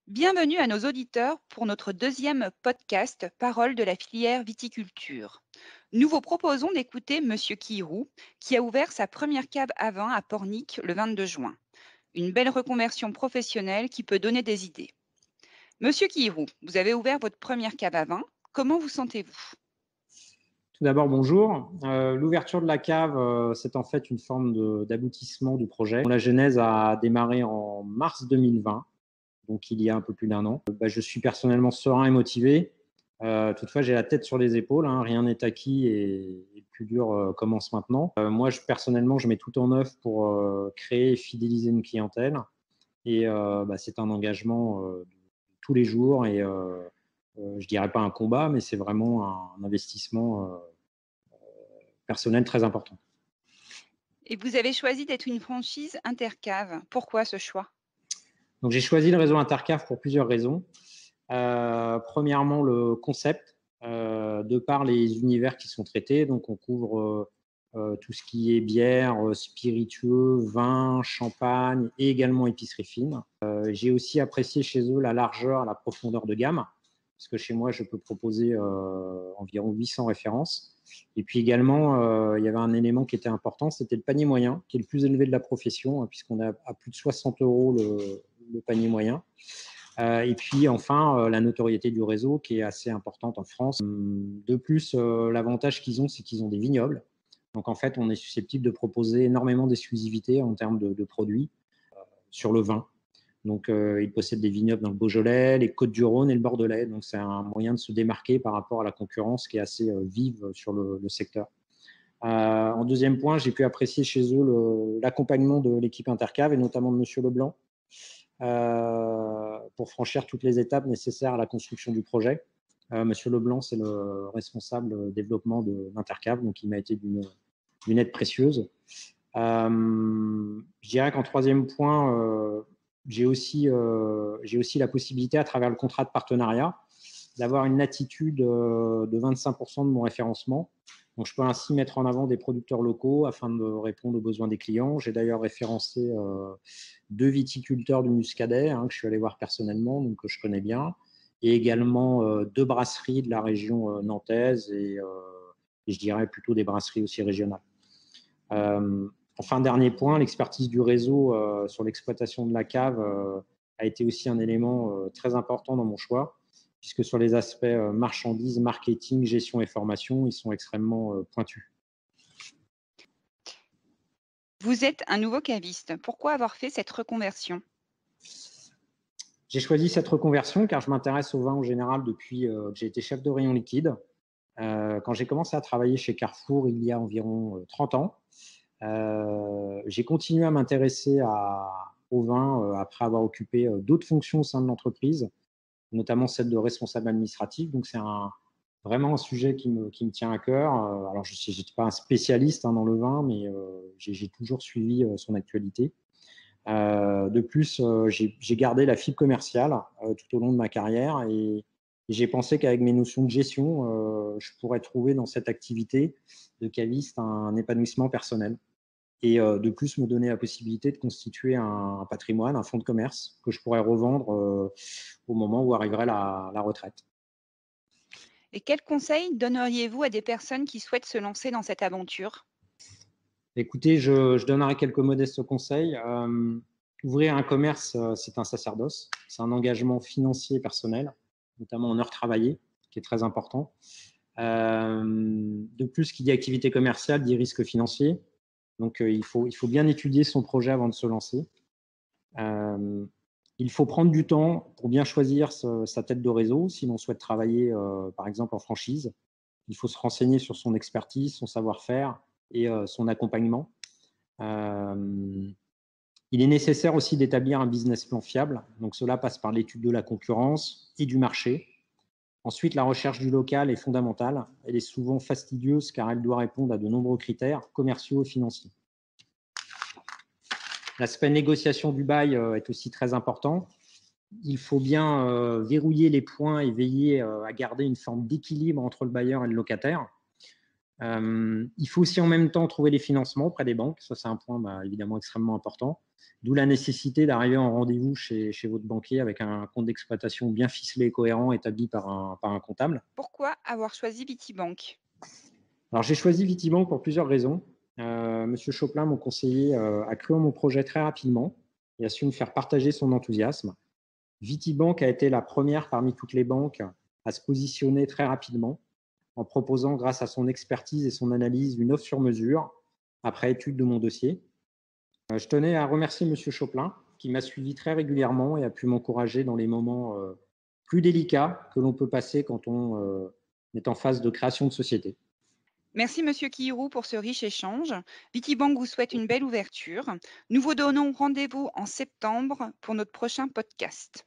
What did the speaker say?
Bienvenue à nos auditeurs pour notre deuxième podcast Parole de la filière viticulture. Nous vous proposons d'écouter Monsieur Quirou, qui a ouvert sa première cave à vin à Pornic le 22 juin. Une belle reconversion professionnelle qui peut donner des idées. Monsieur Quirou, vous avez ouvert votre première cave à vin. Comment vous sentez-vous? Tout d'abord, bonjour. L'ouverture de la cave, c'est en fait une forme d'aboutissement du projet. La genèse a démarré en mars 2020, donc il y a un peu plus d'un an. Je suis personnellement serein et motivé. Toutefois, j'ai la tête sur les épaules, hein, rien n'est acquis et le plus dur commence maintenant. Moi, personnellement, je mets tout en œuvre pour créer et fidéliser une clientèle. Et c'est un engagement de tous les jours et je dirais pas un combat, mais c'est vraiment un investissement personnel très important. Et vous avez choisi d'être une franchise Intercave. Pourquoi ce choix? Donc, j'ai choisi le réseau Intercave pour plusieurs raisons. Premièrement, le concept, de par les univers qui sont traités. Donc, on couvre tout ce qui est bière, spiritueux, vin, champagne et également épicerie fine. J'ai aussi apprécié chez eux la largeur, la profondeur de gamme, parce que chez moi, je peux proposer environ 800 références. Et puis également, il y avait un élément qui était important, c'était le panier moyen, qui est le plus élevé de la profession, hein, puisqu'on a à plus de 60 euros le panier moyen. Et puis enfin, la notoriété du réseau qui est assez importante en France. De plus, l'avantage qu'ils ont, c'est qu'ils ont des vignobles. Donc en fait, on est susceptible de proposer énormément d'exclusivité en termes de produits sur le vin. Donc ils possèdent des vignobles dans le Beaujolais, les Côtes-du-Rhône et le Bordelais. Donc c'est un moyen de se démarquer par rapport à la concurrence qui est assez vive sur le secteur. En deuxième point, j'ai pu apprécier chez eux l'accompagnement de l'équipe Intercave et notamment de Monsieur Leblanc, pour franchir toutes les étapes nécessaires à la construction du projet. Monsieur Leblanc, c'est le responsable développement d'Intercave, donc il m'a été d'une aide précieuse. Je dirais qu'en troisième point, j'ai aussi la possibilité, à travers le contrat de partenariat, d'avoir une latitude de 25% de mon référencement. Donc, je peux ainsi mettre en avant des producteurs locaux afin de répondre aux besoins des clients. J'ai d'ailleurs référencé 2 viticulteurs du Muscadet, hein, que je suis allé voir personnellement, donc que je connais bien, et également 2 brasseries de la région nantaise et je dirais plutôt des brasseries aussi régionales. Enfin, dernier point, l'expertise du réseau sur l'exploitation de la cave a été aussi un élément très important dans mon choix, puisque sur les aspects marchandises, marketing, gestion et formation, ils sont extrêmement pointus. Vous êtes un nouveau caviste. Pourquoi avoir fait cette reconversion? J'ai choisi cette reconversion car je m'intéresse au vin en général depuis que j'ai été chef de rayon liquide. Quand j'ai commencé à travailler chez Carrefour il y a environ 30 ans, j'ai continué à m'intéresser au vin après avoir occupé d'autres fonctions au sein de l'entreprise, notamment celle de responsable administratif. Donc, c'est vraiment un sujet qui me tient à cœur. Alors, je n'étais pas un spécialiste, hein, dans le vin, mais j'ai toujours suivi son actualité. De plus, j'ai gardé la fibre commerciale tout au long de ma carrière et j'ai pensé qu'avec mes notions de gestion, je pourrais trouver dans cette activité de caviste un épanouissement personnel. Et de plus, me donner la possibilité de constituer un patrimoine, un fonds de commerce que je pourrais revendre au moment où arriverait la retraite. Et quels conseils donneriez-vous à des personnes qui souhaitent se lancer dans cette aventure? Écoutez, je donnerai quelques modestes conseils. Ouvrir un commerce, c'est un sacerdoce, c'est un engagement financier et personnel, notamment en heures travaillées, qui est très important. De plus, qui dit activité commerciale dit risque financier. Donc, il faut bien étudier son projet avant de se lancer. Il faut prendre du temps pour bien choisir sa tête de réseau si l'on souhaite travailler, par exemple, en franchise. Il faut se renseigner sur son expertise, son savoir-faire et son accompagnement. Il est nécessaire aussi d'établir un business plan fiable. Donc, cela passe par l'étude de la concurrence et du marché. Ensuite, la recherche du local est fondamentale. Elle est souvent fastidieuse car elle doit répondre à de nombreux critères commerciaux et financiers. L'aspect négociation du bail est aussi très important. Il faut bien verrouiller les points et veiller à garder une forme d'équilibre entre le bailleur et le locataire. Il faut aussi en même temps trouver les financements auprès des banques. Ça, c'est un point évidemment extrêmement important. D'où la nécessité d'arriver en rendez-vous chez votre banquier avec un compte d'exploitation bien ficelé et cohérent établi par un comptable. Pourquoi avoir choisi Vitibank? Alors j'ai choisi Vitibank pour plusieurs raisons. Monsieur Choplin, mon conseiller, a cru en mon projet très rapidement et a su me faire partager son enthousiasme. Vitibank a été la première parmi toutes les banques à se positionner très rapidement en proposant, grâce à son expertise et son analyse, une offre sur mesure après étude de mon dossier. Je tenais à remercier Monsieur Choplin qui m'a suivi très régulièrement et a pu m'encourager dans les moments plus délicats que l'on peut passer quand on est en phase de création de société. Merci Monsieur Kiirou pour ce riche échange. Vitibank vous souhaite une belle ouverture. Nous vous donnons rendez-vous en septembre pour notre prochain podcast.